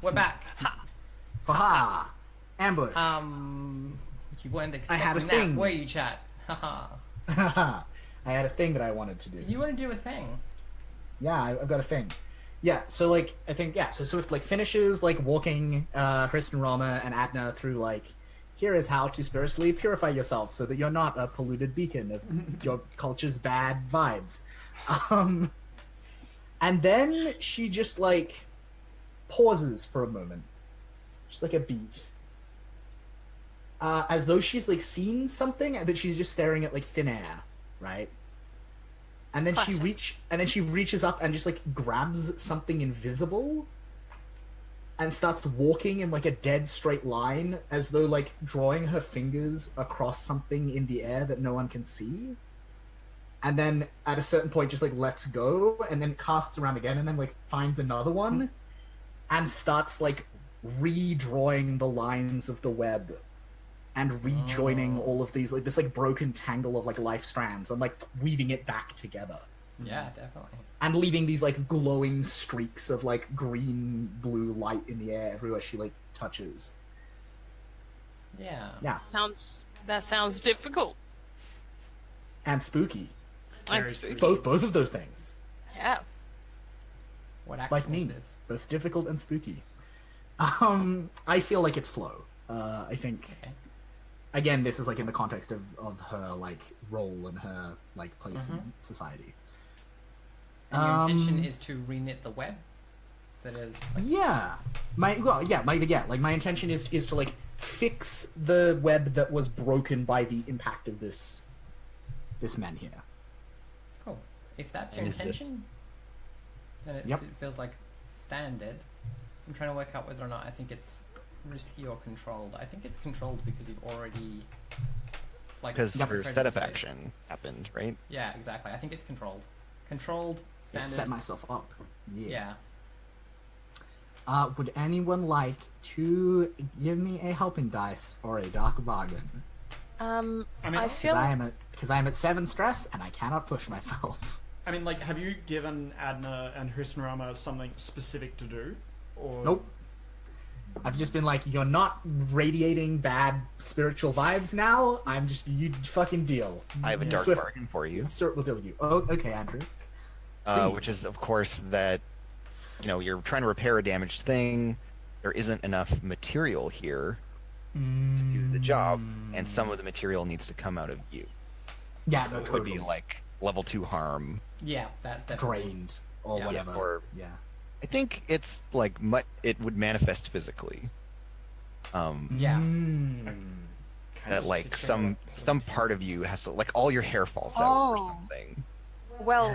We're back. Ha! Haha! Ambush. You weren't I had a expecting that, thing. were you, chat? Haha. Haha. I had a thing that I wanted to do. You want to do a thing? Yeah, I've got a thing. Yeah, so like I think so Swift like finishes like walking Kristen, Rama, and Adna through like here is how to spiritually purify yourself so that you're not a polluted beacon of your culture's bad vibes. And then she just like pauses for a moment. Just like a beat. As though she's like seen something, but she's just staring at like thin air, right? And then Classic. she reaches up and just like grabs something invisible and starts walking in like a dead straight line as though like drawing her fingers across something in the air that no one can see. And then at a certain point just like lets go and then casts around again and then like finds another one and starts like redrawing the lines of the web and rejoining all of these like this like broken tangle of like life strands and like weaving it back together Yeah, definitely. and leaving these like glowing streaks of like green blue light in the air everywhere she like touches. Yeah. That sounds difficult. And spooky. And spooky. Both of those things, Yeah. What like actually me, is? both difficult and spooky. I feel like it's flow. I think Okay. again this is like in the context of her like role and her like place in society. And your intention is to reknit the web? That is... Like, My intention is to like fix the web that was broken by the impact of this man here. cool. If that's your And is this- intention, then it feels like standard. I'm trying to work out whether or not I think it's risky or controlled. I think it's controlled because you've already... like Because your consecrated setup space. action happened, right? Yeah, exactly. I think it's controlled. Controlled, standard. Set myself up. Yeah. Would anyone like to give me a helping dice or a dark bargain? I mean, feel Because I am at 7 stress and I cannot push myself. I mean, like, have you given Adna and Hristinorama something specific to do? Or... Nope. I've just been like, you're not radiating bad spiritual vibes now. I'm just, you fucking deal. I have a dark Swift- bargain for you, Swift will deal with you. Oh, okay, Andrew. which Please. is, of course, that you're trying to repair a damaged thing. There isn't enough material here to do the job, and some of the material needs to come out of you. Yeah, So no, it would totally. be like level 2 harm. Yeah, that's definitely... Drained or Yeah. whatever. Or- yeah. I think it's like it would manifest physically. Yeah. That like to some part of you has to, like, all your hair falls out or something, well.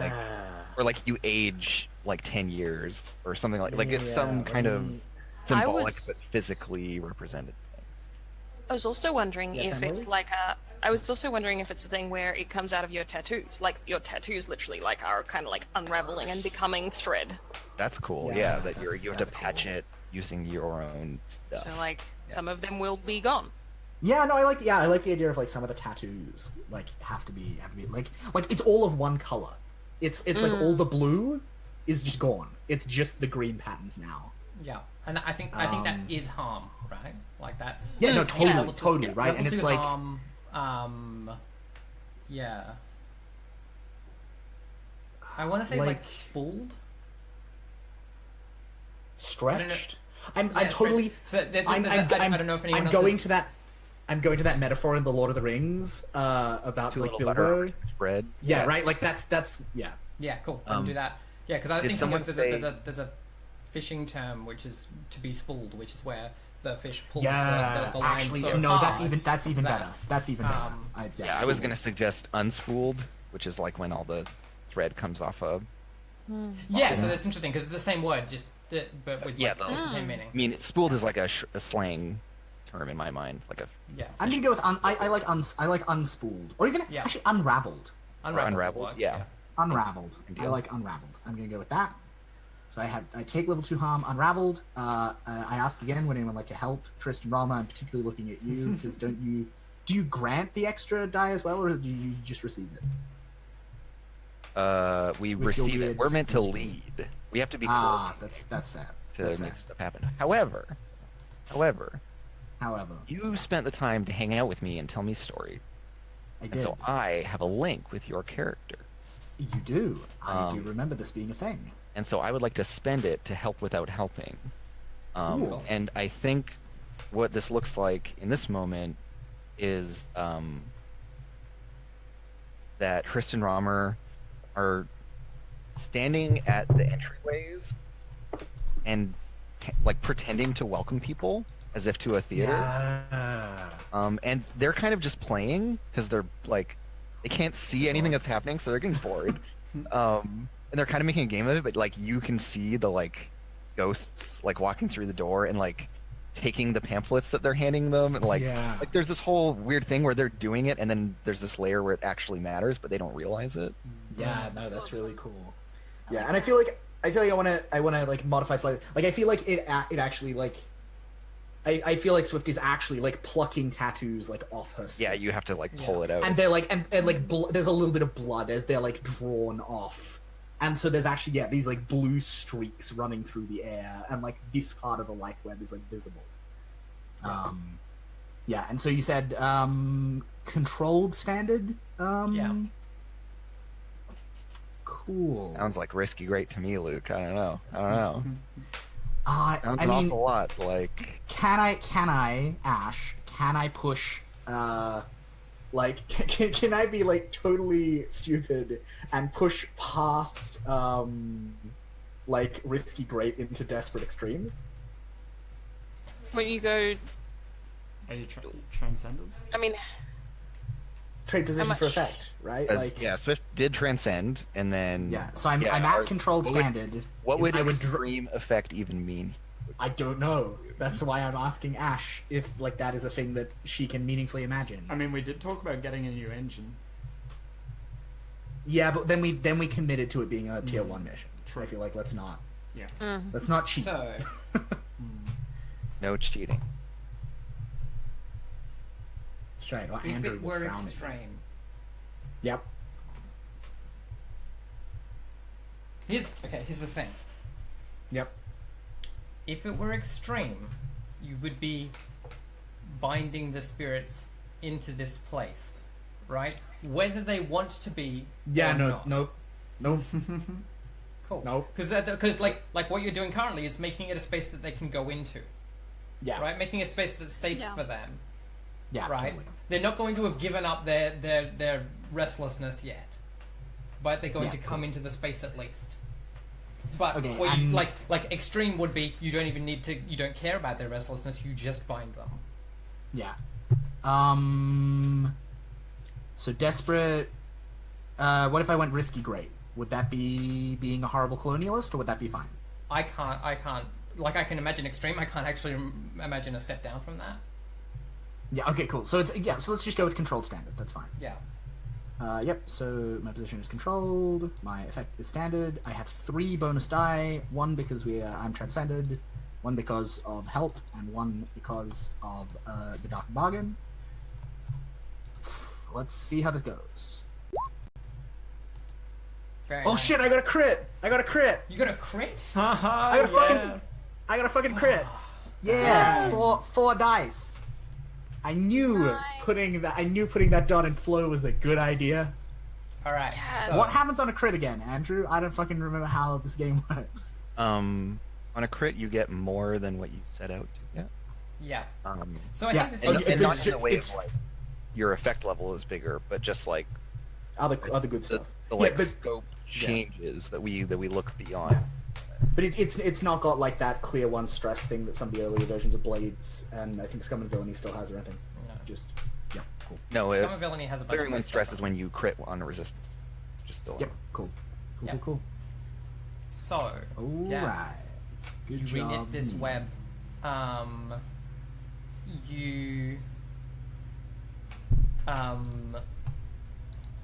or like you age like 10 years or something like it's Yeah, some kind of symbolic was- but physically represented thing. I was also wondering Yes, if it's Emily? like a. I was also wondering if it's a thing where it comes out of your tattoos, like your tattoos literally like are kind of like unraveling and becoming thread. That's cool. Yeah, Yeah, that that's- you have to that's patch cool. it using your own stuff. So like some of them will be gone. Yeah, no, I like the idea of like some of the tattoos like have to be like it's all of one color. It's like all the blue is just gone. It's just the green patterns now. Yeah, and I think that is harm, right? Like that's Yeah, no, totally, level two- totally, right? level And it's two like harm, yeah. I want to say like Like- spooled. stretched. I'm Yeah, totally. so there's I'm, a- I'm, I don't know if anyone I'm else going is- to that. I'm going to that metaphor in the Lord of the Rings about Too like little butter Bilbo. on bread. Yeah, right. Like that's yeah. Yeah, cool. I'll do that. Yeah, because I was did thinking someone of there's a fishing term which is to be spooled, which is where the fish pulls Yeah, the line actually, so no. hard That's even that- better. That's even better. Yeah, I was gonna suggest unspooled, which is like when all the thread comes off of. Yeah, so that's interesting because it's the same word, just but with Yeah, like, it's the same meaning. I mean, spooled is like a slang term in my mind, like a Yeah, I'm gonna go with I like unspooled or even Yeah. actually unraveled. unraveled. unraveled, work, yeah. Unraveled. I Deal. like unraveled. I'm gonna go with that. So I take level 2 harm, unraveled. I ask again, would anyone like to help? Tristan Rama, I'm particularly looking at you because do you grant the extra die as well, or do you just receive it? We With your receive it. weird We're meant to physical- lead. We have to be Ah, coordinated. that's fair. to That's make fair. stuff happen. However, you spent the time to hang out with me and tell me story, I and did. so I have a link with your character. You do. I do remember this being a thing. And so I would like to spend it to help without helping. Cool. And I think what this looks like in this moment is that Kristen Romer are standing at the entryways and like pretending to welcome people as if to a theater. Yeah. And they're kind of just playing because they're like they can't see anything that's happening, so they're getting bored. And they're kind of making a game of it, but like you can see the like ghosts like walking through the door and like taking the pamphlets that they're handing them, and like there's this whole weird thing where they're doing it, and then there's this layer where it actually matters, but they don't realize it. Yeah, no, that's really cool. Yeah, and I feel like I wanna like modify slightly. Like I feel like it actually like I feel like Swift is actually like plucking tattoos like off her skin. Yeah, you have to like pull it out. And they're like and like there's a little bit of blood as they're like drawn off. And so there's actually these like blue streaks running through the air, and like this part of the life web is like visible. Yeah, and so you said controlled standard. Yeah. Cool. Sounds like risky great to me, Luke. I don't know. I Sounds an mean, awful lot like. can I, Ash? Can I push? Like, can I be like totally stupid and push past like risky great into desperate extreme? When you go, Are you transcended? I mean, Trade position much? for effect, right? Like, Yeah, Swift did transcend, and then yeah. So I'm at controlled what would- standard. What would I would extreme effect even mean? I don't know. That's why I'm asking Ash if like that is a thing that she can meaningfully imagine. I mean, we did talk about getting a new engine. Yeah, but then we committed to it being a tier 1 mission. True. I feel like let's not Yeah. cheat. So, No cheating. Straight. Well, if Andrew it will were frown at me. extreme, Yep. here's the thing. Yep. If it were extreme, you would be binding the spirits into this place, right? Whether they want to be Yeah. or No. not. No. Cool. No. Because like what you're doing currently is making it a space that they can go into, Yeah. right? Making a space that's safe Yeah. for them, Yeah. right? Totally. They're not going to have given up their restlessness yet, but they're going Yeah, to come into the space at least. But Okay, what you, and- like extreme would be you don't even need to, you don't care about their restlessness, you just bind them. Yeah. So desperate. What if I went risky great? Would that be being a horrible colonialist, or would that be fine? I can't like I can imagine extreme. I can't actually imagine a step down from that. Yeah. Okay. Cool. So So let's just go with controlled standard. That's fine. Yeah. Yep. So my position is controlled. My effect is standard. I have 3 bonus die. 1 because I'm transcended. 1 because of help, and 1 because of the dark bargain. Let's see how this goes. Very Oh nice. shit! I got a crit. You got a crit? I got a fucking crit. Yeah, 4 dice. I knew Nice. putting that dot in flow was a good idea. All right. Yes. So, What happens on a crit again, Andrew? I don't fucking remember how this game works. On a crit, you get more than what you set out to get. Yeah. Um, So I Yeah, think the and, thing Okay, and but not it's in a ju- way it's- of like your effect level is bigger, but just like Other good the, stuff. the Yeah, like but scope changes that we look beyond. but it's not got like that clear 1 stress thing that some of the earlier versions of Blades and I think Scum and Villainy still has or anything. No. Just cool. No, Scum of Villainy has a bunch clearing of one good stress stuff is when you crit on a resistance. Just still. Yep, cool. Yep. Cool. So, All yeah. right. Good you job. reknit this me. web. You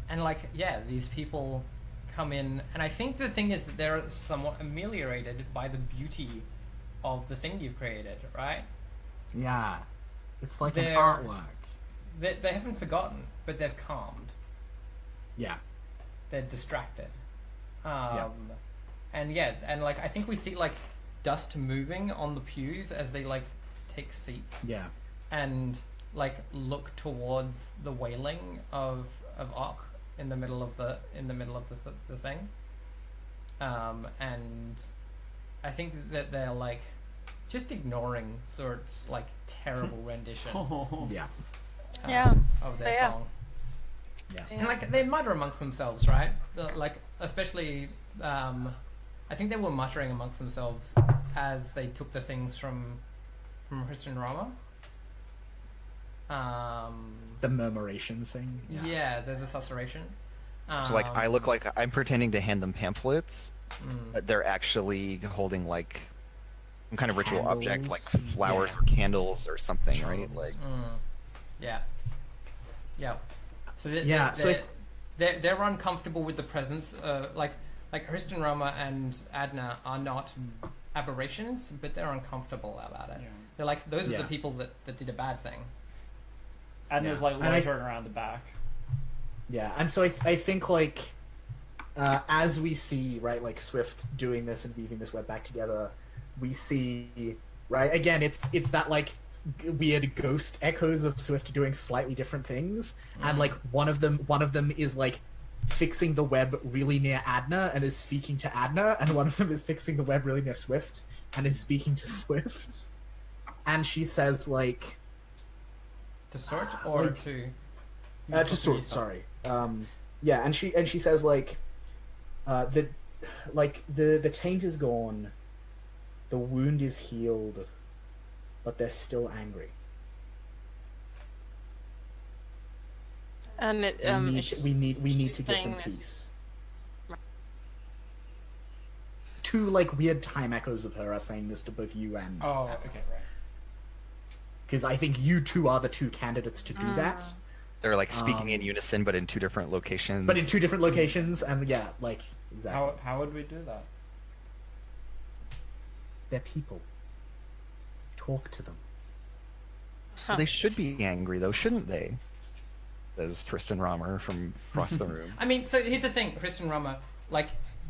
and like these people come in, and I think the thing is that they're somewhat ameliorated by the beauty of the thing you've created, right? Yeah. It's like They're- an artwork. They haven't forgotten, but they've calmed. Yeah. They're distracted. And like I think we see like dust moving on the pews as they like take seats. Yeah. And like look towards the wailing of Ock in the middle of the thing. And I think that they're like just ignoring Sort's like terrible rendition Yeah. of their They are. song. Yeah. And like they mutter amongst themselves, right? Like especially I think they were muttering amongst themselves as they took the things from Christian Rama. The murmuration thing. Yeah, there's a susurration. So like I look like I'm pretending to hand them pamphlets, but they're actually holding like some kind of ritual object, like Candles. flowers Yeah. or candles or something, right? Charms. Like Yeah. So So if they're uncomfortable with the presence. Like Hriston Rama and Adna are not aberrations, but they're uncomfortable about it. Yeah. They're like those are Yeah. the people that did a bad thing. Adna's Yeah. like And I- loitering around the back. Yeah, and so I think like as we see, right, like Swift doing this and weaving this web back together, we see, right, again it's that like weird ghost echoes of Swift doing slightly different things, and like one of them is like fixing the web really near Adna and is speaking to Adna, and one of them is fixing the web really near Swift and is speaking to Swift, and she says like To Sort or Like, to Sword, sorry. Yeah, and she says like, the taint is gone, the wound is healed, but they're still angry. And it, We it's just need to give saying them this. peace. Two like weird time echoes of her are saying this to both you and Oh, okay, right. because I think you two are the two candidates to do that, they're like speaking in unison, but in two different locations. but in two different locations, and yeah, like exactly. How would we do that? They're people. Talk to them. Huh. They should be angry though, shouldn't they? Says Tristan Romer from across the room. I mean, so here's the thing, Hriston Rama, like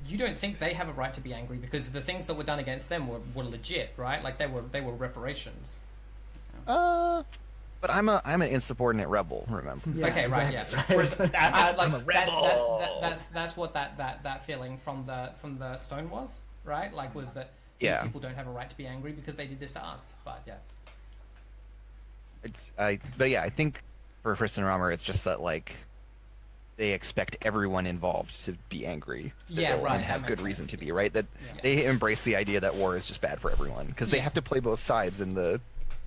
you don't think they have a right to be angry because the things that were done against them were legit, right? Like they were reparations. But I'm an insubordinate rebel, remember? Yeah, Okay, right, yeah. exactly. Whereas, like, I'm a rebel. that's what that feeling from the stone was, right? Like, was that these Yeah. people don't have a right to be angry because they did this to us. But yeah, But yeah, I think for Tristan Romer, it's just that like they expect everyone involved to be angry, Yeah, still, right, and that have makes good sense. reason to be, right? That Yeah. they embrace the idea that war is just bad for everyone because they Yeah. have to play both sides in the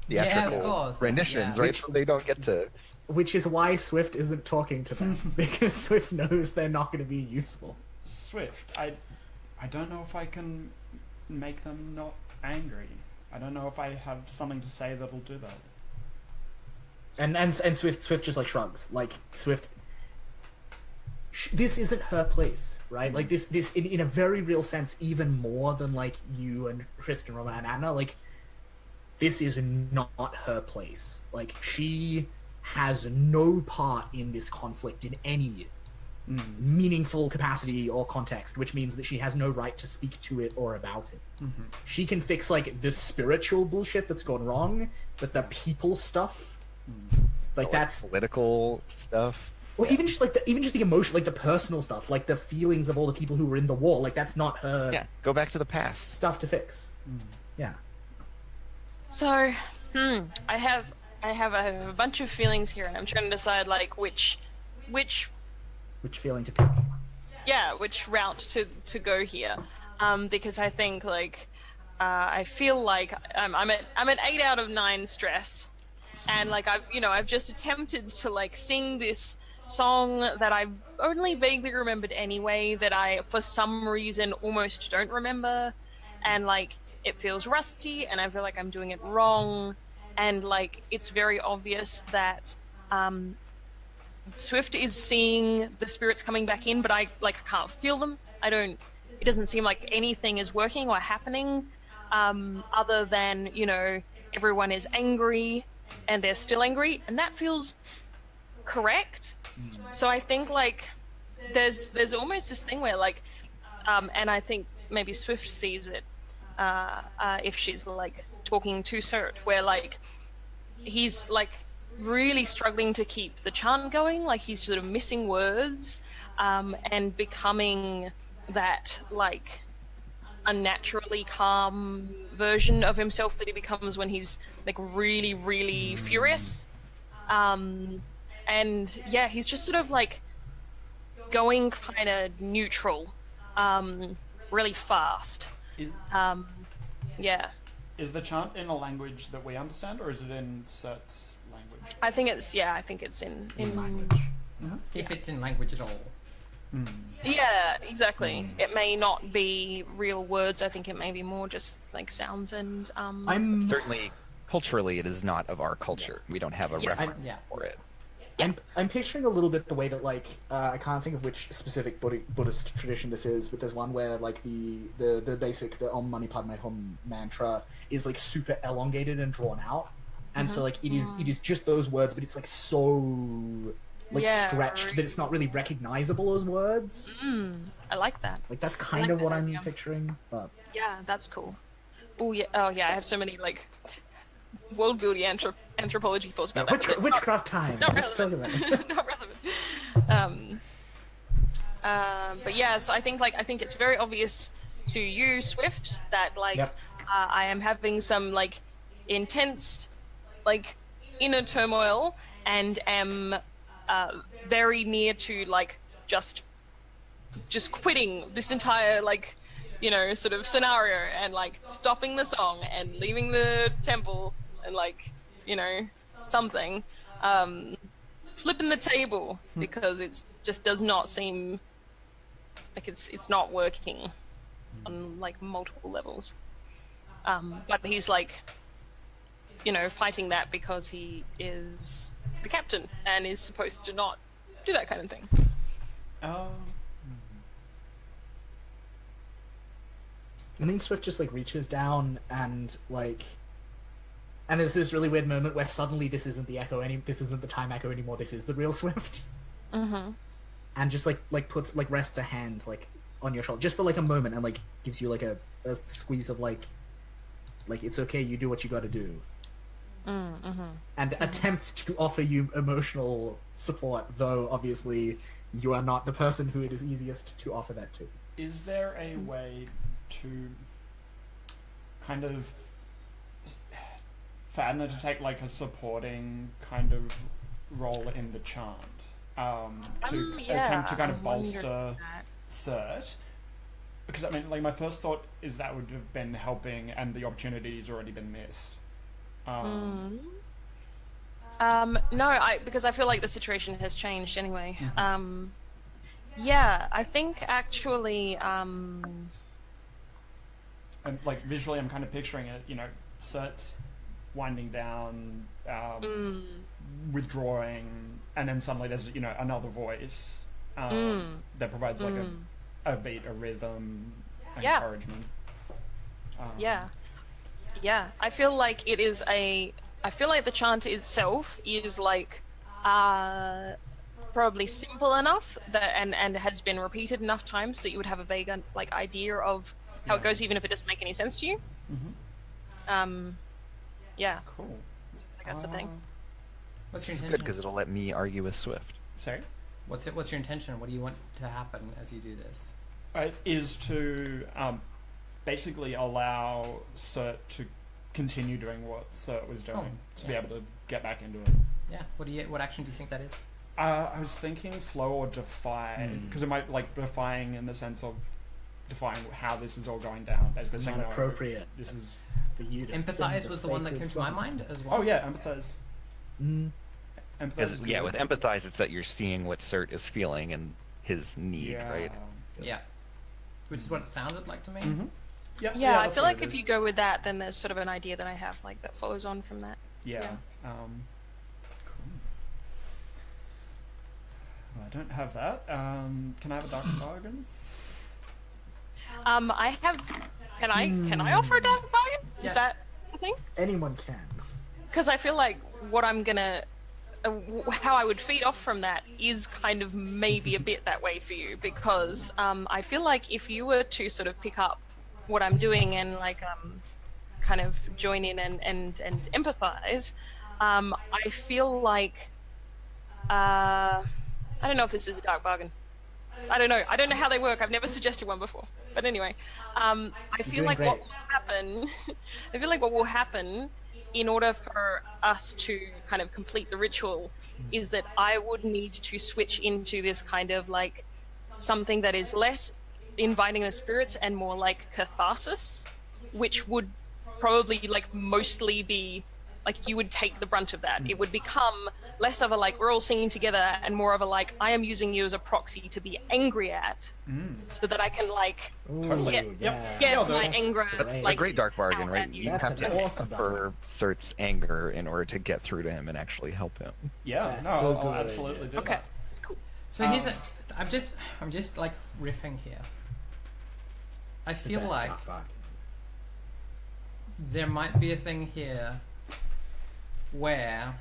Yeah, of theatrical course. renditions, Yeah. right? So they don't get to. Which is why Swift isn't talking to them, because Swift knows they're not going to be useful. Swift, I don't know if I can make them not angry. I don't know if I have something to say that'll do that. And Swift just like shrugs. Like Swift, this isn't her place, right? Like this in a very real sense, even more than like you and Kristen, Roma, and Anna. Like this is not her place. Like she has no part in this conflict in any meaningful capacity or context, which means that she has no right to speak to it or about it. She can fix like the spiritual bullshit that's gone wrong, but the people stuff, like that's political stuff. well, even just the emotion, like the personal stuff, like the feelings of all the people who were in the war, like that's not her Yeah, go back to the past. stuff to fix. Yeah. So, I have a bunch of feelings here, and I'm trying to decide like which Which feeling to pick? which route to go here, because I think like I feel like I'm at 8 out of 9 stress, and like I've just attempted to like sing this song that I only vaguely remembered anyway, that I for some reason almost don't remember, and like it feels rusty, and I feel like I'm doing it wrong, and like it's very obvious that Swift is seeing the spirits coming back in, but I can't feel them. It doesn't seem like anything is working or happening, other than, everyone is angry and they're still angry, and that feels correct. So I think like there's almost this thing where like, and I think maybe Swift sees it, if she's like talking to Cert, where like he's like really struggling to keep the chant going, like he's sort of missing words, and becoming that like unnaturally calm version of himself that he becomes when he's like really, really furious. And yeah, he's just sort of like going kind of neutral, really fast. Is, Yeah. is the chant in a language that we understand, or is it in Cert's language? I think it's in language. If it's in language at all. Yeah, exactly. It may not be real words. I think it may be more just like sounds and I'm Certainly, culturally, it is not of our culture. We don't have a Yes. reference Yeah. for it. I'm picturing a little bit the way that like I can't think of which specific Buddhist tradition this is, but there's one where like the basic the Om Mani Padme Hum mantra is like super elongated and drawn out, and so like it is just those words, but it's like so like Yeah, stretched that it's not really recognizable as words. I like that. Like that's kind like of what that I'm idea. picturing, but Yeah, that's cool. Oh yeah, I have so many like world building anthropology thoughts about that. but witchcraft time. not Let's talk relevant. about it. Not relevant. But yeah, so I think it's very obvious to you, Swift, that like Yep. I am having some like intense like inner turmoil and am very near to like just quitting this entire like sort of scenario and like stopping the song and leaving the temple and like something flipping the table because it's just does not seem like it's not working on like multiple levels, but he's like fighting that because he is the captain and is supposed to not do that kind of thing. I think Swift just like reaches down and like, and there's this really weird moment where suddenly this isn't the echo this isn't the time echo anymore. This is the real Swift. And just like puts like rests a hand like on your shoulder just for like a moment and like gives you like a squeeze of like it's okay, you do what you got to do. And attempts to offer you emotional support, though obviously you are not the person who it is easiest to offer that to. Is there a way to kind of for Adna to take like a supporting kind of role in the chant, to attempt to kind of bolster Cert? Because I mean, like my first thought is that would have been helping, and the opportunity's already been missed. No, because I feel like the situation has changed anyway. Yeah, I think actually. And like visually, I'm kind of picturing it. Cert's winding down, withdrawing, and then suddenly there's another voice that provides like a beat, a rhythm, encouragement. Yeah. I feel like it is I feel like the chant itself is like probably simple enough that and has been repeated enough times that you would have a vague like idea of how it goes, even if it doesn't make any sense to you. Yeah. Cool. Like that's the thing. What's your It's intention? good because it'll let me argue with Swift. Sorry? What's your intention? What do you want to happen as you do this? Is to basically allow Cert to continue doing what Cert was doing, to be able to get back into it. Yeah. What action do you think that is? I was thinking flow or defy, because it might like defying in the sense of defying how this is all going down. Basically It's saying, not "No, appropriate This is for you to sing Empathize was the one that sacred came to my song. mind as well. oh yeah, empathize. Empathize. Because is yeah, good. with empathize, it's that you're seeing what Cert is feeling and his need, Yeah. right? Yeah. Which is what it sounded like to me. Yeah, I that's feel what like it if is. you go with that, then there's sort of an idea that I have like that follows on from that. Yeah. Yeah. Cool. Well, I don't have that. Can I have a dark bargain? I have. Can I offer a dark bargain? Yes. Is that the thing? Anyone can. Because I feel like what I'm gonna, how I would feed off from that is kind of maybe a bit that way for you. Because I feel like if you were to sort of pick up what I'm doing and like kind of join in and empathize, I feel like I don't know if this is a dark bargain. I don't know. I don't know how they work. I've never suggested one before. But anyway, I feel like what will happen. I feel like what will happen in order for us to kind of complete the ritual is that I would need to switch into this kind of like something that is less inviting the spirits and more like catharsis, which would probably like mostly be like you would take the brunt of that. It would become less of a like we're all singing together and more of a like I am using you as a proxy to be angry at, so that I can like get my anger. That's like a great dark bargain, right? You That's have an to awesome for Surt's anger in order to get through to him and actually help him. Yeah, That's no, so I'll good. absolutely do Okay, that. cool. So here's I'm just like riffing here. I feel like there might be a thing here where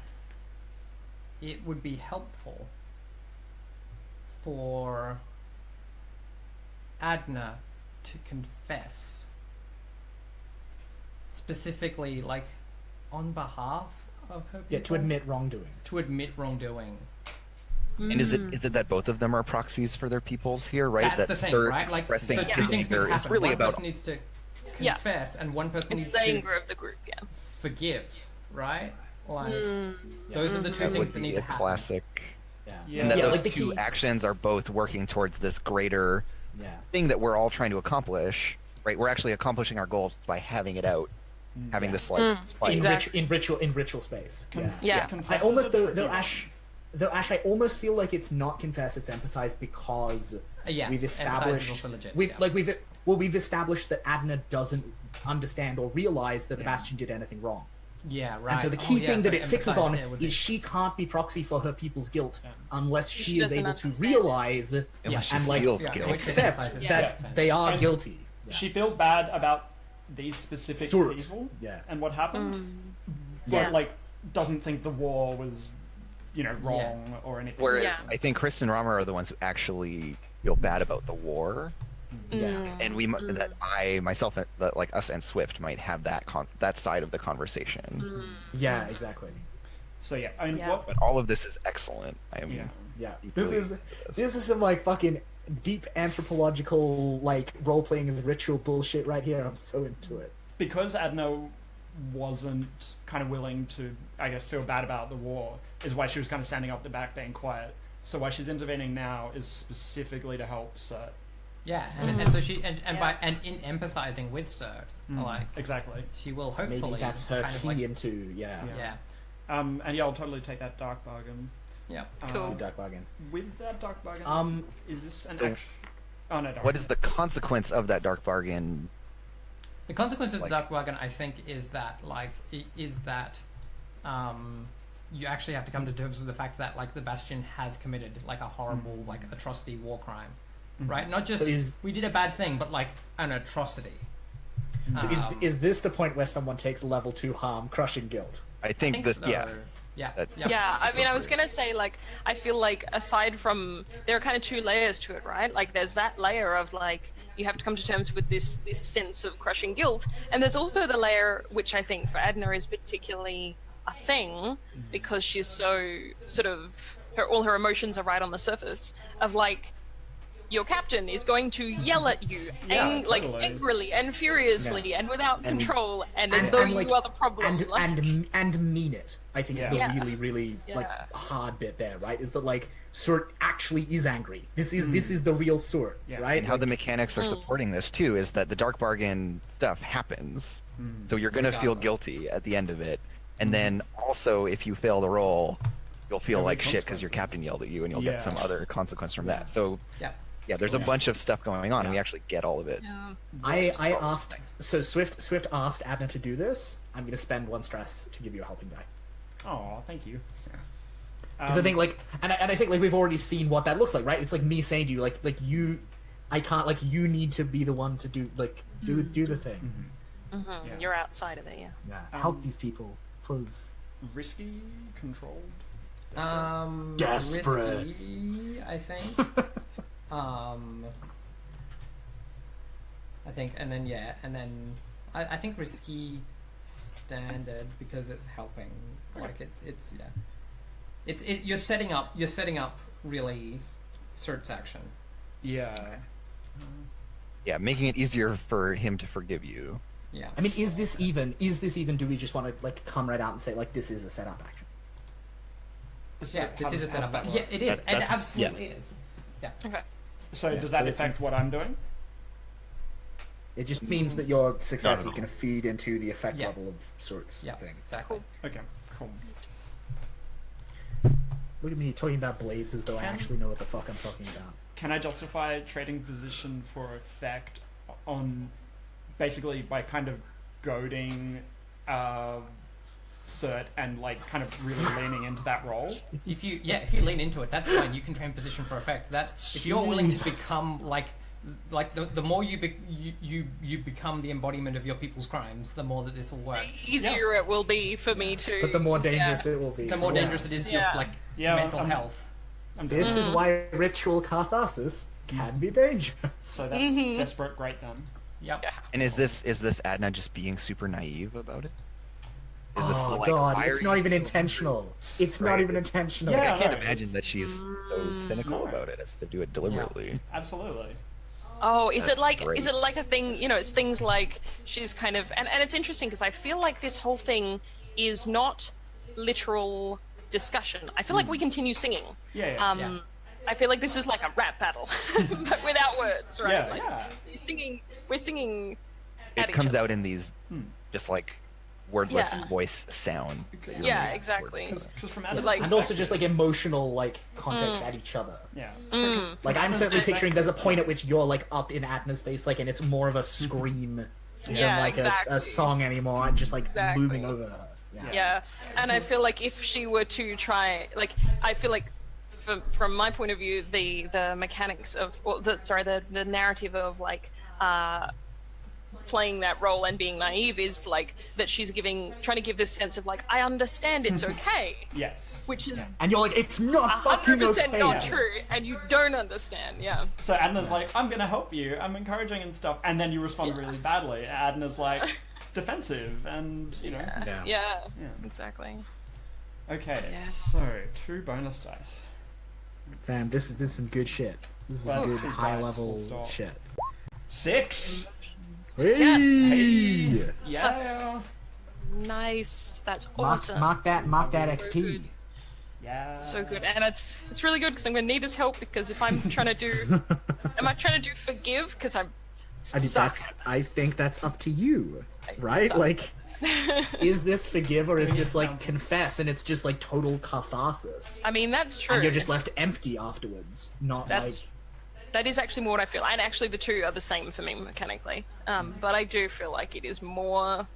it would be helpful for Adna to confess, specifically like on behalf of her people. Yeah, to admit wrongdoing. To admit wrongdoing. And is it that both of them are proxies for their peoples here, right? That's that the thing, Surt right? Like, so expressing two things need anger to is happen. really One about person needs to confess, and one person It's needs the to anger of the group, yeah. forgive, right? Like, those are the two that things would that be need a to happen. classic. Yeah. And that Yeah, those like the two key- actions are both working towards this greater thing that we're all trying to accomplish, right? We're actually accomplishing our goals by having it out, having this like fight. Exactly. in ritual space. Yeah. I almost though Ash, I almost feel like it's not confess, it's empathize because Yeah, we've empathize is established also legit, we've yeah. we've established that Adna doesn't understand or realize that the Bastion did anything wrong. Yeah, right. And so the key thing that it fixes on here would be- is she can't be proxy for her people's guilt unless she is doesn't able to understand realize Unless she and like feels yeah, guilt. which accept empathizes, that yeah. they are And guilty. She feels bad about these specific Surt. people Yeah. and what happened, but Yeah. like doesn't think the war was, wrong or anything. Whereas Yeah. I think Chris and Rama are the ones who actually feel bad about the war, Yeah. and we that I myself that like us and Swift might have that that side of the conversation. Yeah, exactly. So yeah, I mean, Yeah. what? But all of this is excellent. I am Yeah. Yeah. equally This is some like fucking deep anthropological like role playing as ritual bullshit right here. I'm so into it. Because Adno wasn't kind of willing to, I guess, feel bad about the war, is why she was kind of standing up the back, being quiet. So why she's intervening now is specifically to help Surt. Yeah, and so she by in empathizing with Surt, like Exactly. she will hopefully Maybe that's her kind of key like, into yeah. And yeah, I'll totally take that dark bargain. Yeah. Cool. Dark bargain. With that dark bargain, is this an action? Oh no, dark What is the consequence of that dark bargain? The consequence of the dark bargain, I think, is that you actually have to come to terms with the fact that like the Bastion has committed like a horrible like atrocity war crime, right? Not just So we did a bad thing, but like an atrocity. So is this the point where someone takes level 2 harm, crushing guilt? I think that so. yeah. Yeah. Yeah, I mean, I was gonna say, like, I feel like aside from, there are kind of two layers to it, right? Like, there's that layer of, like, you have to come to terms with this sense of crushing guilt, and there's also the layer, which I think for Adna is particularly a thing, because she's so, sort of, all her emotions are right on the surface, of, like, your captain is going to yell at you, like, totally. angrily and furiously and without control, and as though like, you are the problem. and mean it. I think is the Yeah. really like Yeah. hard bit there, right? Is that like Surt actually is angry. This is the real Surt, Yeah. right? And how the mechanics are supporting this too is that the dark bargain stuff happens, so you're gonna feel Regardless. guilty at the end of it, and then also if you fail the roll, you'll feel There'll be like shit because your consequences. captain yelled at you, and you'll Yeah. get some other consequence from that. So Yeah. yeah, there's a bunch of stuff going on, and we actually get all of it. I asked so Swift asked Adna to do this. I'm gonna spend 1 stress to give you a helping die. Oh, thank you. Because I think like and I think like we've already seen what that looks like, right? It's like me saying to you, like you I can't like you need to be the one to do do the thing. Yeah. You're outside of it, yeah. Yeah. Help these people, please. Risky, controlled. Desperate. Risky, I think. I think, and then I think risky standard because it's helping. Like you're setting up really Cert's action. Yeah. Yeah, making it easier for him to forgive you. Yeah. I mean, is this even? Do we just want to like come right out and say like this is a setup action? So Yeah, this is a setup. that Yeah, work? it is. It That- absolutely is. Yeah. Okay. So Yeah, does so that it's affect what I'm doing? It just means that your success Not at is going to feed into the effect Yeah. level of sorts Yeah. thing. Exactly. Okay, cool. Look at me talking about blades as though I actually know what the fuck I'm talking about. Can I justify trading position for effect on basically by kind of goading Cert and like kind of really leaning into that role? If you lean into it, that's fine. You can train position for effect. That's if you're willing to become like the more you become the embodiment of your people's crimes, the more that this will work. The easier it will be for me to. But the more dangerous it will be. The more dangerous it is to your like mental health. This is why ritual catharsis can be dangerous. So that's desperate great then. Yep. Yeah. And is this Adna just being super naive about it? Is this Oh like, god, why it's are not you even so intentional. It's not Right. even intentional. Yeah. I can't no, imagine that she's so cynical No. about it as to do it deliberately. Absolutely. Oh, is it like great. a thing? You know, it's things like she's kind of, and it's interesting because I feel like this whole thing is not literal discussion. I feel like we continue singing. Yeah. I feel like this is like a rap battle, but without words, right? Yeah, like, yeah. We're singing. At It each comes other. out in these just like wordless Yeah. voice sound. that you're Yeah, making exactly. words. Because from But, Adam's like- And also just like emotional like context at each other. yeah. Like I'm certainly picturing there's a point at which you're like up in Adna's face, like, and it's more of a scream than Yeah, like exactly. a song anymore, and just like Exactly. looming over her. Yeah, and I feel like if she were to try, like, I feel like, from my point of view, the mechanics of, the narrative of like playing that role and being naive is like that she's trying to give this sense of like I understand it's okay, Yes. which is And you're like, it's not fucking 100% okay. not true, and you don't understand. Yeah. So Adna's like, I'm gonna help you, I'm encouraging and stuff, and then you respond really badly. Adna's like defensive and you know. Yeah. Yeah. Yeah. Exactly. Okay, Yeah. so 2 bonus dice. Fam, this is some good shit. This is Well, some it's good two high dice, level full stop. shit. 6. Hey! Yeah. Nice. That's Mark, awesome. mark that So XP. good. Yeah. So good, and it's really good because I'm gonna need his help because if I'm trying to do, am I trying to do forgive? Because I'm I mean, suck. I think that's up to you, I right? suck. Like, is this forgive or is mean, this it like sounds- confess and it's just like total catharsis? I mean, that's true. And you're just left empty afterwards, not That's- That is actually more what I feel, and actually the two are the same for me mechanically. But I do feel like it is more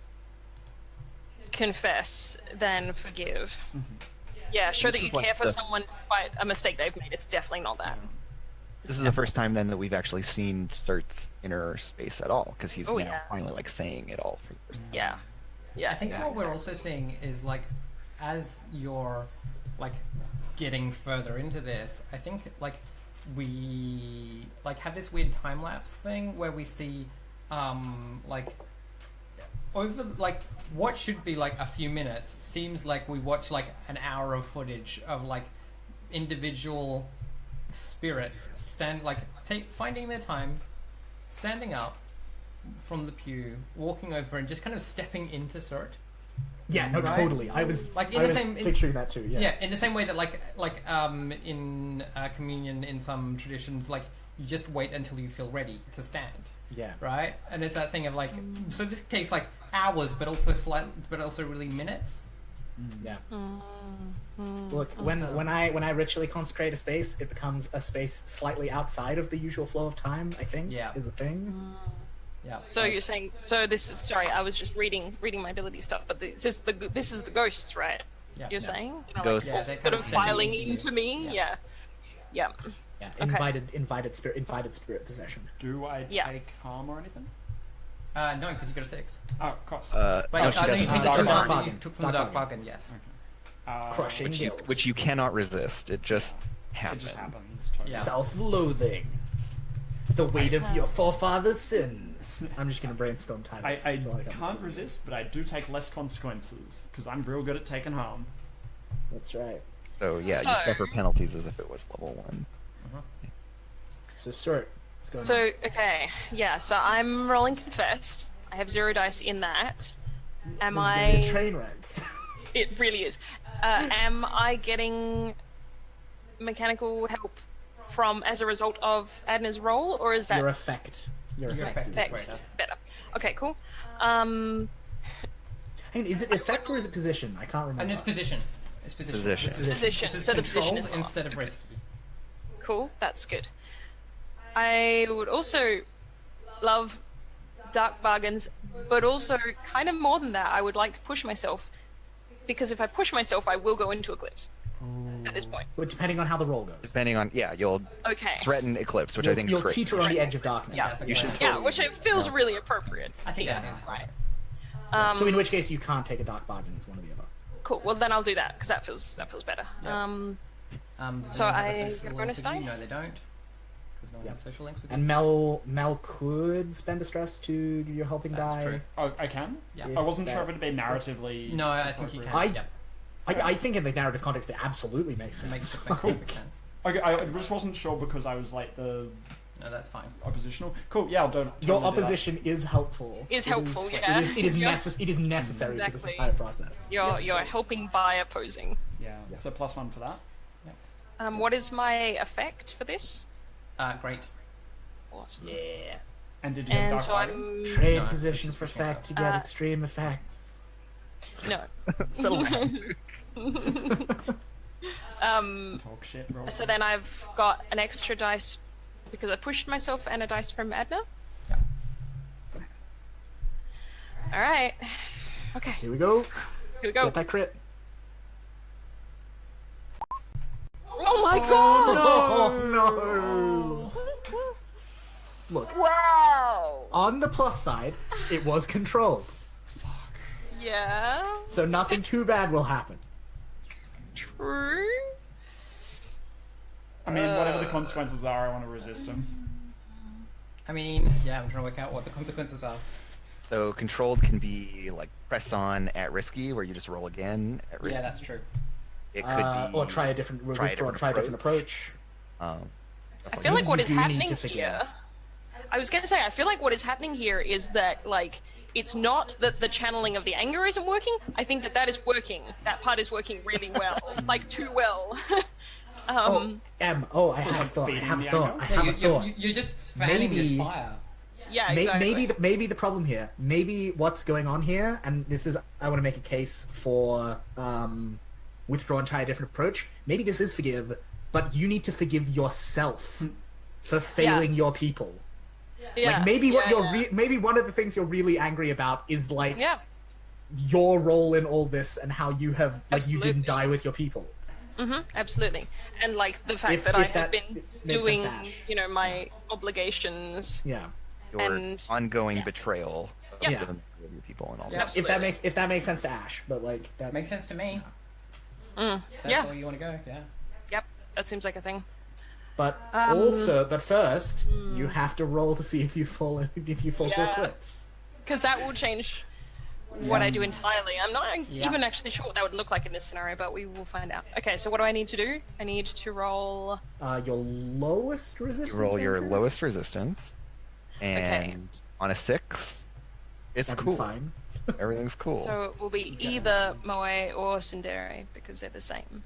confess than forgive. Yeah, show that is you like care for the- someone despite a mistake they've made. It's definitely not that. This is the first time then that we've actually seen Cert's inner space at all, because he's Oh, now yeah. finally like saying it all for the first time. Yeah. Yeah. I think yeah, what we're exactly. also seeing is like as you're like getting further into this, I think like we like have this weird time lapse thing where we see like over like what should be like a few minutes seems like we watch like an hour of footage of like individual spirits finding their time, standing up from the pew, walking over and just kind of stepping into Cert. Yeah, no, Right? totally. I was Like, in I the was same- picturing that too. Yeah. Yeah, in the same way that in communion in some traditions, like you just wait until you feel ready to stand, Yeah. right? And it's that thing of like, so this takes like hours, but also really minutes. Yeah. Look, when I ritually consecrate a space, it becomes a space slightly outside of the usual flow of time. I think Yeah. is a thing. Yeah. So you're saying, so this is, sorry, I was just reading my ability stuff, but this is the ghosts, right? Yeah. You're Yeah. saying? Ghosts. Yeah, they Sort kind of of send it filing into you. into me? Yeah. Yeah. Yeah. Okay. Invited spirit possession. Do I Yeah. take harm or anything? No, because you got a 6. Oh, of course. But no, she I know you doesn't. think Dark the bargain. dark that you took from the Dark dark bargain, yes. Crushing which you, guilt. which you cannot resist. It just It happens. just happens. Totally. Yeah. Self-loathing. The weight of your forefathers' sins. is. I'm just going to brainstorm time. I can't resist, but I do take less consequences because I'm real good at taking harm. That's right. So yeah, you suffer penalties as if it was level 1. So Stuart, what's going on? So okay, yeah. So I'm rolling confess. I have 0 dice in that. Am This is gonna be I? a train wreck. It really is. Am I getting mechanical help from as a result of Adna's roll, or is that Your effect. Your effect is effect? Better. Okay, cool. Hey, is it effect or is it position? I can't remember. And it's position. It's position. Position. This is, Position. This is So the position controlled is off. instead of risky. Cool. That's good. I would also love dark bargains, but also kind of more than that. I would like to push myself, because if I push myself, I will go into Eclipse at this point. But depending on how the roll goes. Depending on you'll Okay. threaten Eclipse, which I You'll, think you'll is great. teeter on the edge of darkness. Yeah. You should Yeah, which it feels really appropriate. I think Yeah, that's right. So in which case you can't take a dark bargain. It's one or the other. Cool. Well, then I'll do that because that feels better. Yeah. Does So anyone have a I social get a link bonus with you? die? No, they don't. Because no one has social links with you. And Mel could spend a stress to give you a helping That's die. true. Oh, I can? Yeah. I wasn't sure if it'd be narratively... No, I think you can. I- yeah. I think in the narrative context it absolutely makes It sense. makes perfect sense. Okay, I just wasn't sure because I was like the No, that's fine. oppositional. Cool, yeah, I'll do Your totally do that. opposition is helpful. Is It helpful, yeah. It is Yeah. necessary to this Exactly. entire process. You're helping by opposing. Yeah, so +1 for that. What is my effect for this? Great. Awesome. Yeah. And did you get And dark so bargain? I'm Trade No, position it's for just effect to get Uh, extreme effect. no. Settle down. Talk shit, roll. So then I've got an extra dice because I pushed myself and a dice from Adna. Yeah. All right. Okay. Here we go. Here we go. Get that crit. Oh my god! Oh no! Look, Wow. on the plus side, it was controlled, Yeah. so nothing too bad will happen. True. I mean, whatever the consequences are, I want to resist them. I mean, yeah, I'm trying to work out what the consequences are. So controlled can be like press on at risky, where you just roll again at risky. Yeah, that's true. It could be Or try a different approach. I stuff feel like what You is do need happening to forgive. here. I was going to say, I feel like what is happening here is that, like, it's not that the channeling of the anger isn't working. I think that is working. That part is working really well, like too well. I have a thought. I feeding have a the thought. anger? I have a thought. You're just fanning this Maybe- fire. Yeah, exactly. Maybe the problem here. Maybe what's going on here, and this is I want to make a case for withdraw and try a different approach. Maybe this is forgive, but you need to forgive yourself for failing your people. Yeah. Like maybe what yeah, you're maybe one of the things you're really angry about is like yeah. your role in all this and how you have like you Absolutely. didn't die with your people. Absolutely. And like the fact If- that I if have that been makes doing, sense, Ash. my obligations. Yeah. Your And- ongoing betrayal of Yeah. your people and all Yeah. that. Absolutely. If that makes sense to Ash, but like that Makes sense to me. Mm, If that's yeah. where you want to go, yeah. Yep. That seems like a thing. But but first you have to roll to see if you fall to Yeah. Eclipse. Because that will change what I do entirely. I'm not Yeah. even actually sure what that would look like in this scenario, but we will find out. Okay, so what do I need to do? I need to roll. Your lowest resistance. You roll your Andrew? lowest resistance, and on a 6, it's That'd be cool. fine. Everything's cool. So it will be either Moe or Sundere because they're the same.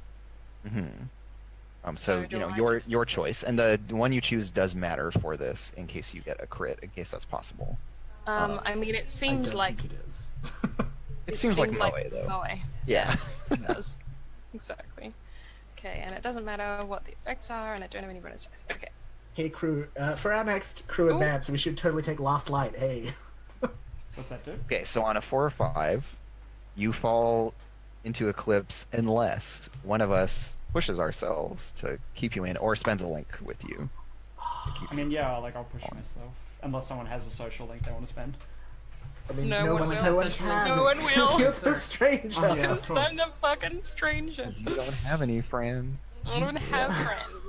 So So do I choose your choice, and the one you choose does matter for this in case you get a crit, in case that's possible. I mean, it I seems don't like think it is. It seems like Moe, though. Moe. Yeah. It does. Exactly. Okay, and it doesn't matter what the effects are, and I don't have any bonus dice. Okay. Hey crew, for our next crew Ooh. advance, we should totally take Last Light. Hey. What's that do? Okay, so on a 4 or 5, you fall into Eclipse unless one of us pushes ourselves to keep you in, or spends a link with you. I mean, yeah, like I'll push myself. Unless someone has a social link they want to spend. I mean, No one will. no one Social can. No one will. You're the stranger. Yeah, of course. Son of fucking stranger. You don't have any friend. I don't have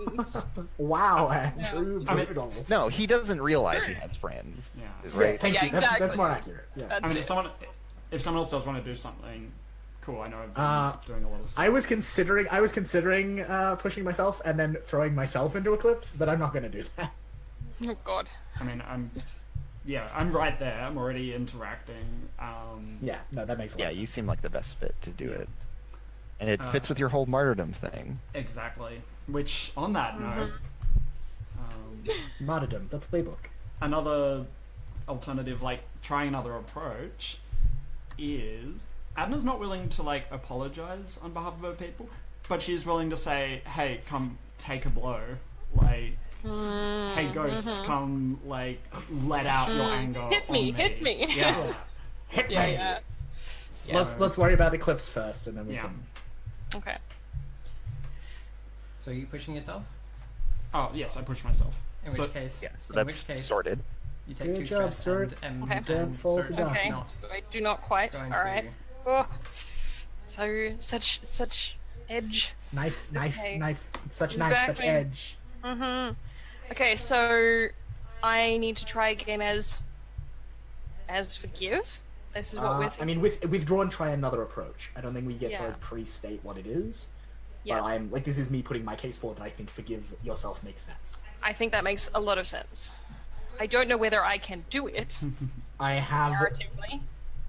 friends. Wow, Andrew. I mean- brutal. No, he doesn't realize he has friends. Yeah. Right? Thank Yeah, you. That's exactly. more accurate. Yeah. That's I mean, it. if someone else does want to do something, cool. I know I've been doing a lot of stuff. I was considering pushing myself and then throwing myself into Eclipse, but I'm not going to do that. Oh God. I mean, I'm right there. I'm already interacting. Yeah, no, that makes a lot Yeah, of sense. you seem like the best fit to do Yeah. it. And it fits with your whole martyrdom thing. Exactly. Which, on that note, Martyrdom, the playbook. another alternative, like trying another approach, is Adna's not willing to like apologize on behalf of her people, but she's willing to say, "Hey, come take a blow." Like, "Hey, ghosts, come like let out your anger." Hit me, on hit me. Yeah. Hit Yeah, me. yeah. Let's worry about Eclipse first, and then we Yeah. can. Okay. So are you pushing yourself? Oh yes, I pushed myself. In So- which case, Yeah, so in that's which case, sorted. you take Good 2 job, stress sir. and Okay. Don't fall to Sir is death. Okay. not So I do not quite. going All right. to- Oh, such edge. Knife, Okay. such knife, such Exactly. edge. Okay, so I need to try again as forgive. This is what we're I thinking. mean, with withdrawn, try another approach. I don't think we get to Yeah. like pre-state what it is. Yeah. But I'm like, this is me putting my case forward that I think forgive yourself makes sense. I think that makes a lot of sense. I don't know whether I can do it I have narratively.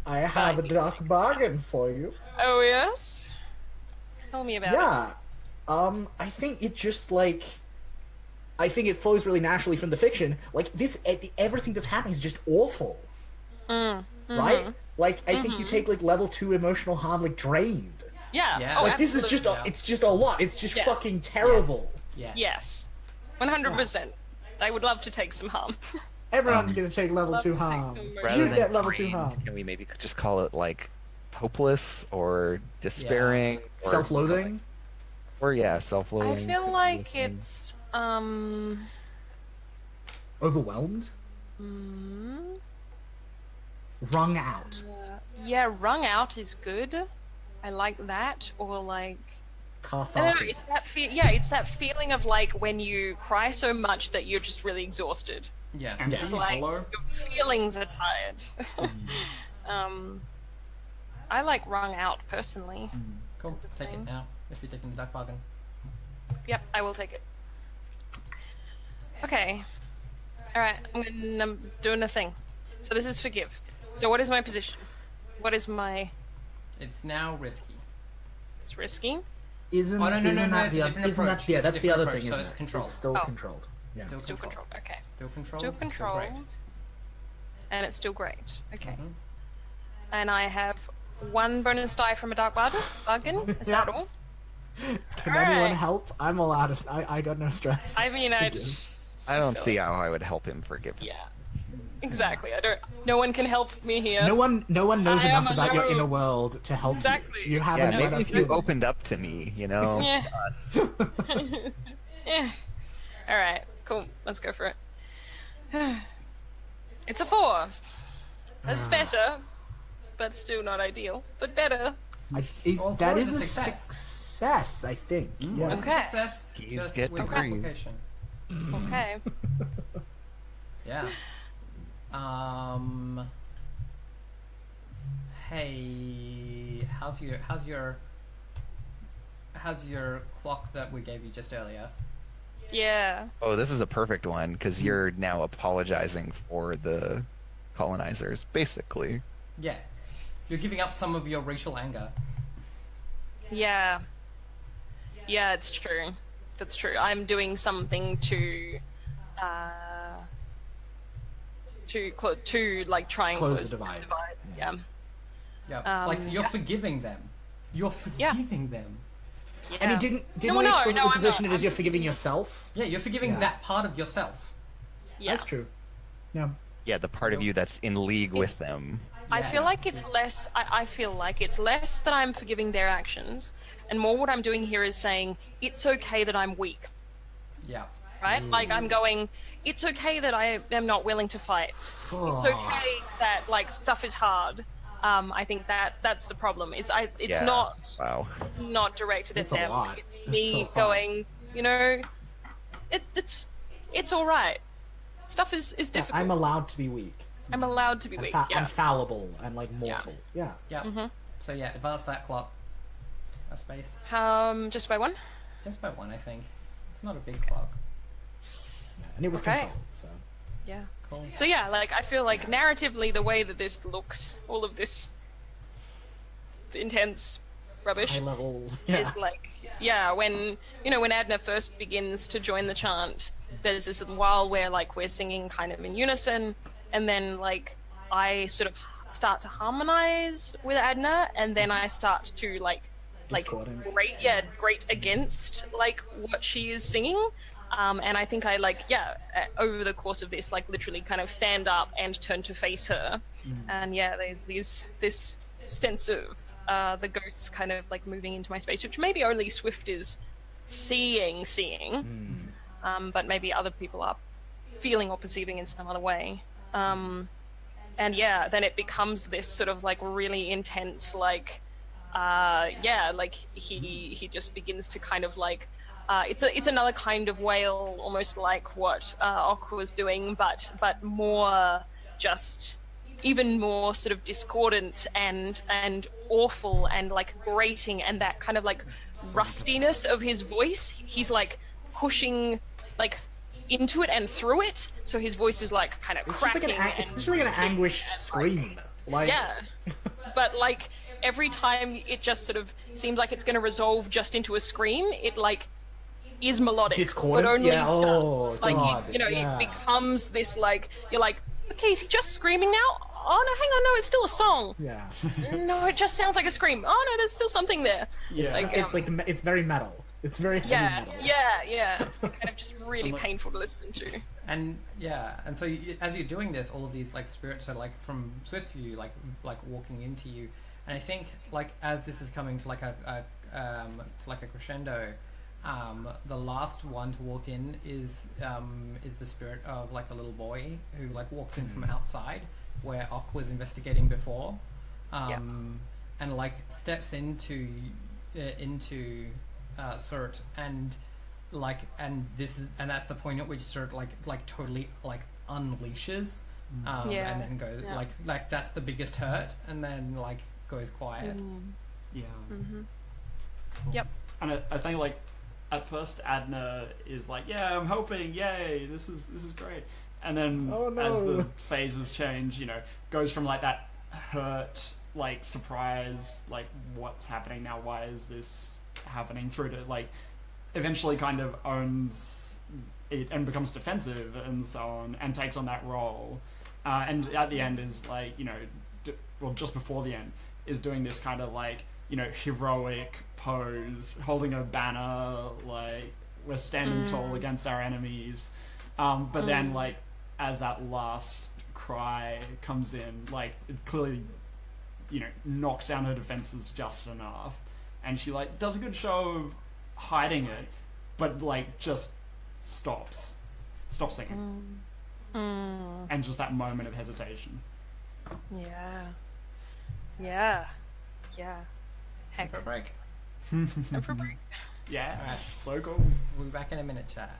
a dark bargain for you. Oh yes. Tell me about it. Yeah. I think it just like, I think it flows really naturally from the fiction. Like this, everything that's happening is just awful, right? Like I think you take like level 2 emotional harm, like drained. Yeah. Yeah. Oh, Like this is just absolutely. it's just a lot. It's just Yes. fucking terrible. Yeah. Yes. 100%. I would love to take some harm. Everyone's gonna take level Love 2 to take harm. some Rather You than get level 2 drained, harm. can we maybe just call it like hopeless or despairing? Or, Self-loathing. Or yeah, self-loathing. I feel like it's Overwhelmed. Wrung out. yeah, wrung out is good. I like that. Or like I don't know, Cathartic. it's that it's that feeling of like when you cry so much that you're just really exhausted. Yeah. And It's can you like follow? your feelings are tired. I like wrung out personally. Cool. Take it thing. now if you're taking the dark bargain. Yep, I will take it. Okay. Alright, I'm doing a thing. So this is forgive. So what is my position? What is my... It's now risky. It's risky. Isn't Oh, no, no, isn't no, that it's a the different isn't approach. that yeah? It's a That's the different other approach, thing, so isn't it's it? controlled. It's still Oh. controlled. Yeah. Still Still controlled. controlled. Okay. Still controlled. Still Still controlled. great. And it's still great. Okay. Mhm. And I have one bonus die from a dark bargain. Is that Yeah. all? Can Alright. anyone help? I'm all out of. I got no stress. I mean, I Forgive. just... I don't feel see like- how I would help him forgive. Yeah. Exactly. I don't... No one can help me here. No one knows I am enough about your alone. inner world to help Exactly. you. You Yeah, haven't let maybe us if you in. opened up to me, you know. Yeah. Yeah. Alright, cool. Let's go for it. It's a 4. That's better. But still not ideal. But better. All That four is is a a success. success, I think. Yeah. It's a Okay. success. Keys Just get with degrees. complication. Okay. Yeah. Hey, how's your clock that we gave you just earlier? Yeah. Oh, this is a perfect one because Hmm. you're now apologizing for the colonizers, basically. Yeah. You're giving up some of your racial anger. Yeah. Yeah, it's true. That's true. I'm doing something to like try and Close close the divide. Yeah. Yeah. Like you're yeah. forgiving them. You're Yeah. forgiving them. Yeah. I mean, didn't No, we no, explicitly no, I'm position not. it as you're forgiving yourself? Yeah, you're forgiving Yeah. that part of yourself. Yeah. That's true. Yeah. Yeah, the part of you that's in league with It's- them. I Yeah. feel like it's less. I feel like it's less that I'm forgiving their actions, and more what I'm doing here is saying it's okay that I'm weak, Yeah. right? Like I'm going. It's okay that I am not willing to fight. It's okay that like stuff is hard. I think that's the problem. It's Yeah. not Wow. not directed It's at a them. lot. It's It's me so hard. going, it's all right. Stuff is difficult. I'm allowed to be weak. I'm allowed to be weak. I'm fallible and like mortal. Yeah. Yeah. So yeah, advance that clock a space. Just by one. Just by one, I think. It's not a big clock. Yeah, and it was Okay. controlled, so. Yeah. Cool. So yeah, like I feel like narratively, the way that this looks, all of this intense rubbish High level. Yeah. is like, yeah, when when Adna first begins to join the chant, there's this while where like we're singing kind of in unison, and then like I sort of start to harmonize with Adna, and then I start to like Discordant. grate against like what she is singing. And I think I over the course of this, like literally kind of stand up and turn to face her. And yeah, there's this sense of the ghosts kind of like moving into my space, which maybe only Swift is seeing, but maybe other people are feeling or perceiving in some other way. And yeah, then it becomes this sort of like really intense, like, like he just begins to kind of like, it's another kind of wail, almost like what Ok was doing, but more just even more sort of discordant and awful and like grating, and that kind of like rustiness of his voice. He's like pushing like into it and through it, so his voice is like kind of cracking. It's just like an anguished scream. Like yeah, but like every time it just sort of seems like it's going to resolve just into a scream, it like is melodic, discordance. but only Yeah. Oh like God. it becomes this like, you're like, okay, is he just screaming now? Oh no, hang on, no, it's still a song. Yeah. No, it just sounds like a scream. Oh no, there's still something there. Yeah. It's very metal. It's very heavy metal. Yeah. Kind of just really painful to listen to. And yeah, and so as you're doing this, all of these like spirits are like from Swiss to you, like walking into you. And I think like as this is coming to like a crescendo, the last one to walk in is the spirit of like a little boy who like walks in from outside where Ok was investigating before, and like steps into Surt, and that's the point at which Surt like totally like unleashes, and then goes like that's the biggest hurt, and then like goes quiet. Yeah. Cool. Yep. And I think like at first Adna is like, yeah, I'm hoping, yay, this is great. And then as the phases change, goes from like that hurt, like surprise, like what's happening now, why is this happening, through to like eventually kind of owns it and becomes defensive and so on, and takes on that role. And at the end is like, just before the end, is doing this kind of like, heroic pose, holding a banner, like we're standing tall against our enemies. But then like as that last cry comes in, like it clearly, knocks down her defenses just enough, and she like does a good show of hiding it, but like just stops singing. And just that moment of hesitation. Yeah. Heck. For a break. And for a break. Yeah. Alright. So cool. We'll be back in a minute, chat.